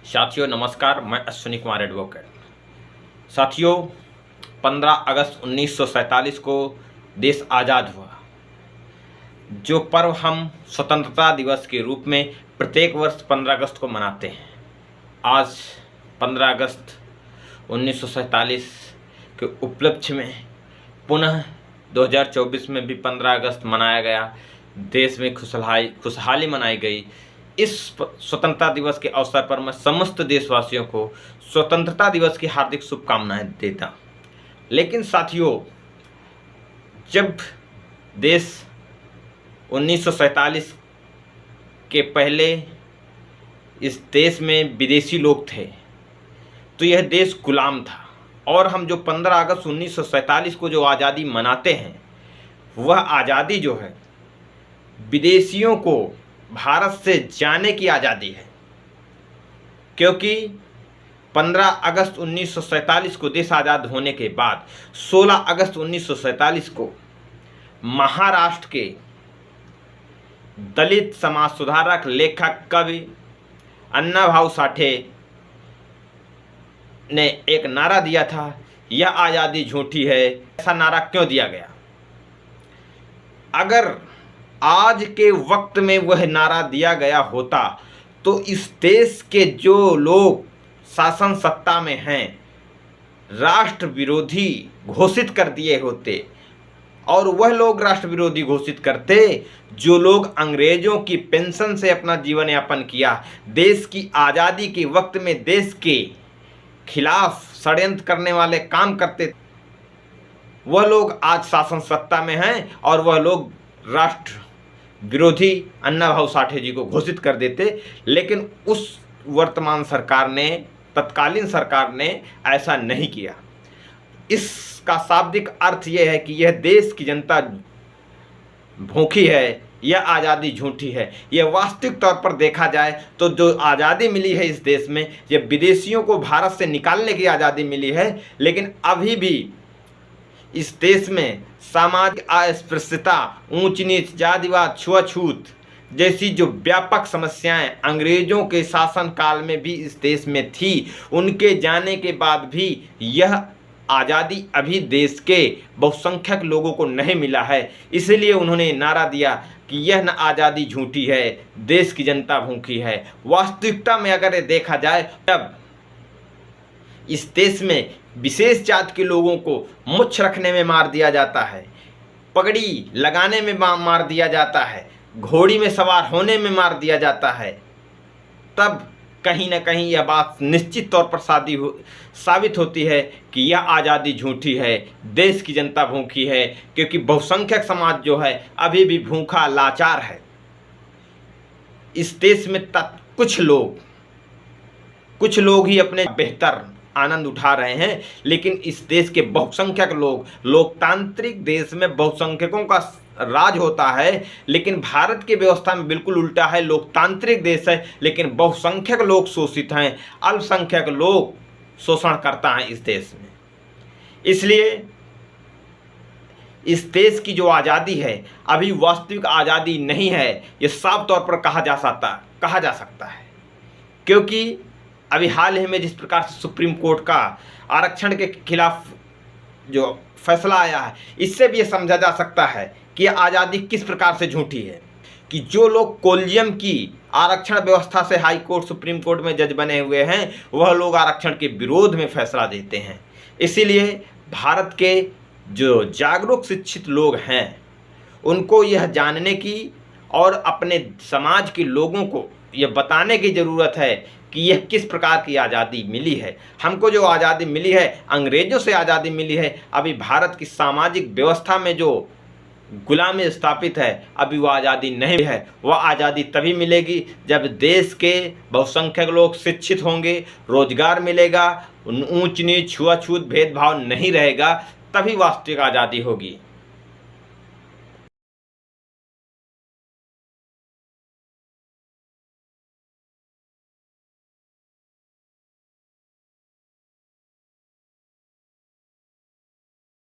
साथियों नमस्कार, मैं अश्विनी कुमार एडवोकेट। साथियों 15 अगस्त 1947 को देश आज़ाद हुआ। जो पर्व हम स्वतंत्रता दिवस के रूप में प्रत्येक वर्ष 15 अगस्त को मनाते हैं, आज 15 अगस्त 1947 के उपलक्ष्य में पुनः 2024 में भी 15 अगस्त मनाया गया। देश में खुशहाली मनाई गई। इस स्वतंत्रता दिवस के अवसर पर मैं समस्त देशवासियों को स्वतंत्रता दिवस की हार्दिक शुभकामनाएं देता। लेकिन साथियों, जब देश 1947 के पहले इस देश में विदेशी लोग थे तो यह देश गुलाम था, और हम जो 15 अगस्त 1947 को जो आज़ादी मनाते हैं, वह आज़ादी जो है विदेशियों को भारत से जाने की आज़ादी है। क्योंकि 15 अगस्त 1947 को देश आज़ाद होने के बाद 16 अगस्त 1947 को महाराष्ट्र के दलित समाज सुधारक, लेखक, कवि अण्णाभाऊ साठे ने एक नारा दिया था, यह आज़ादी झूठी है। ऐसा नारा क्यों दिया गया? अगर आज के वक्त में वह नारा दिया गया होता तो इस देश के जो लोग शासन सत्ता में हैं राष्ट्र विरोधी घोषित कर दिए होते, और वह लोग राष्ट्र विरोधी घोषित करते जो लोग अंग्रेजों की पेंशन से अपना जीवन यापन किया, देश की आज़ादी के वक्त में देश के खिलाफ षड्यंत्र करने वाले काम करते, वह लोग आज शासन सत्ता में हैं और वह लोग राष्ट्र विरोधी अण्णाभाऊ साठे जी को घोषित कर देते। लेकिन उस वर्तमान सरकार ने, तत्कालीन सरकार ने ऐसा नहीं किया। इसका शाब्दिक अर्थ यह है कि यह देश की जनता भूखी है, यह आज़ादी झूठी है। यह वास्तविक तौर पर देखा जाए तो जो आज़ादी मिली है इस देश में, यह विदेशियों को भारत से निकालने की आज़ादी मिली है। लेकिन अभी भी इस देश में सामाजिक अस्पृश्यता, ऊंच नीच, जातिवाद, छुआछूत जैसी जो व्यापक समस्याएं अंग्रेजों के शासन काल में भी इस देश में थी, उनके जाने के बाद भी यह आज़ादी अभी देश के बहुसंख्यक लोगों को नहीं मिला है। इसलिए उन्होंने नारा दिया कि यह न आज़ादी झूठी है, देश की जनता भूखी है। वास्तविकता में अगर ये देखा जाए, तब इस देश में विशेष जात के लोगों को मुच्छ रखने में मार दिया जाता है, पगड़ी लगाने में मार दिया जाता है, घोड़ी में सवार होने में मार दिया जाता है, तब कहीं ना कहीं यह बात निश्चित तौर पर साबित होती है कि यह आज़ादी झूठी है, देश की जनता भूखी है। क्योंकि बहुसंख्यक समाज जो है अभी भी भूखा लाचार है। इस देश में कुछ लोग ही अपने बेहतर आनंद उठा रहे हैं, लेकिन इस देश के बहुसंख्यक लोग, लोकतांत्रिक देश में बहुसंख्यकों का राज होता है, लेकिन भारत की व्यवस्था में बिल्कुल उल्टा है। लोकतांत्रिक देश है लेकिन बहुसंख्यक लोग शोषित हैं, अल्पसंख्यक लोग शोषणकर्ता हैं इस देश में। इसलिए इस देश की जो आज़ादी है अभी वास्तविक आज़ादी नहीं है, ये साफ तौर पर कहा जा सकता है। क्योंकि अभी हाल ही में जिस प्रकार से सुप्रीम कोर्ट का आरक्षण के खिलाफ जो फैसला आया है, इससे भी ये समझा जा सकता है कि यह आज़ादी किस प्रकार से झूठी है। कि जो लोग कोलियम की आरक्षण व्यवस्था से हाई कोर्ट, सुप्रीम कोर्ट में जज बने हुए हैं, वह लोग आरक्षण के विरोध में फैसला देते हैं। इसीलिए भारत के जो जागरूक शिक्षित लोग हैं उनको यह जानने की और अपने समाज के लोगों को यह बताने की ज़रूरत है कि यह किस प्रकार की आज़ादी मिली है। हमको जो आज़ादी मिली है, अंग्रेज़ों से आज़ादी मिली है। अभी भारत की सामाजिक व्यवस्था में जो गुलामी स्थापित है, अभी वह आज़ादी नहीं है। वह आज़ादी तभी मिलेगी जब देश के बहुसंख्यक लोग शिक्षित होंगे, रोजगार मिलेगा, ऊंच नीच, छुआछूत, भेदभाव नहीं रहेगा, तभी वास्तविक आज़ादी होगी।